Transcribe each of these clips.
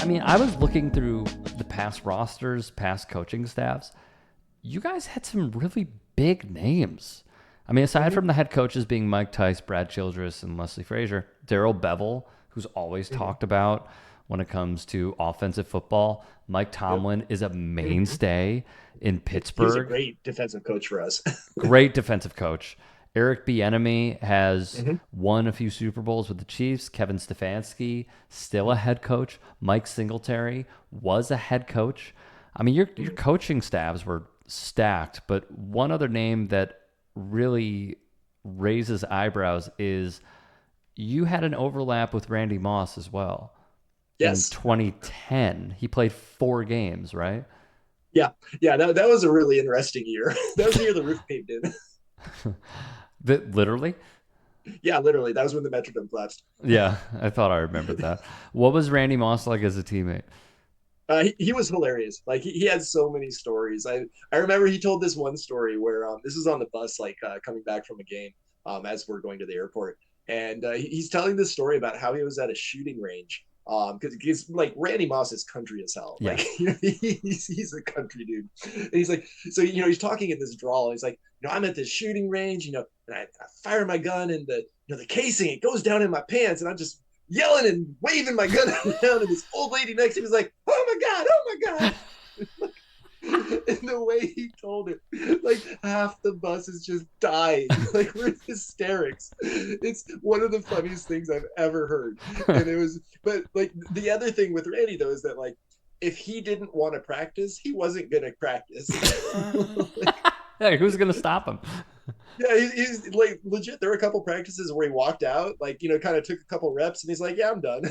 mean, I was looking through the past rosters, past coaching staffs. You guys had some really big names. I mean, aside from the head coaches being Mike Tice, Brad Childress, and Leslie Frazier, Darrell Bevel, who's always talked about when it comes to offensive football. Mike Tomlin is a mainstay in Pittsburgh. He was a great defensive coach for us. Great defensive coach. Eric Bieniemy has won a few Super Bowls with the Chiefs. Kevin Stefanski, still a head coach. Mike Singletary was a head coach. I mean, your coaching staffs were stacked, but one other name that really raises eyebrows is you had an overlap with Randy Moss as well. Yes. In 2010. He played 4 games, right? Yeah. That was a really interesting year. That was the year the roof caved in. Literally? Yeah, literally. That was when the Metrodome collapsed. Yeah, I thought I remembered that. What was Randy Moss like as a teammate? He was hilarious. Like he had so many stories. I remember he told this one story where this was on the bus, like coming back from a game as we're going to the airport, and he's telling this story about how he was at a shooting range. Because like Randy Moss is country as hell. Yeah. Like he's a country dude. And he's like, so he's talking in this drawl. He's like, I'm at this shooting range, and I fire my gun, and the casing it goes down in my pants, and I'm just yelling and waving my gun around, and this old lady next to me was like, oh my god. And the way he told it, like half the bus is just dying. Like we're in hysterics. It's one of the funniest things I've ever heard. And it was, but like the other thing with Randy though is that like if he didn't want to practice, he wasn't gonna practice. Hey, who's gonna stop him? Yeah, he's like legit. There were a couple practices where he walked out, like kind of took a couple reps, and he's like, "Yeah, I'm done."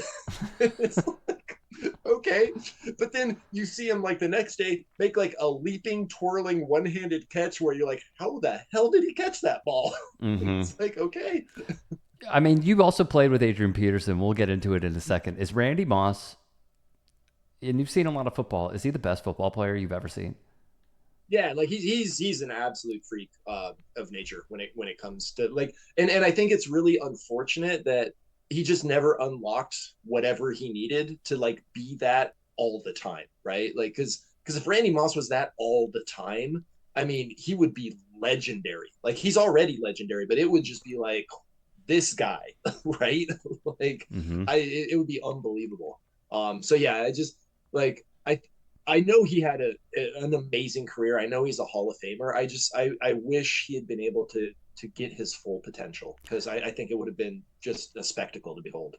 It's like, okay, but then you see him like the next day make like a leaping, twirling, one-handed catch where you're like, "How the hell did he catch that ball?" It's like, okay. I mean, you also played with Adrian Peterson. We'll get into it in a second. Is Randy Moss, and you've seen a lot of football, is he the best football player you've ever seen? Yeah, like he's an absolute freak of nature when it comes to like, and I think it's really unfortunate that he just never unlocked whatever he needed to like be that all the time, right? Like because if Randy Moss was that all the time, I mean, he would be legendary. Like he's already legendary, but it would just be like this guy, right? Like it would be unbelievable. So yeah, I just like I know he had an amazing career. I know he's a Hall of Famer. I wish he had been able to get his full potential because I think it would have been just a spectacle to behold.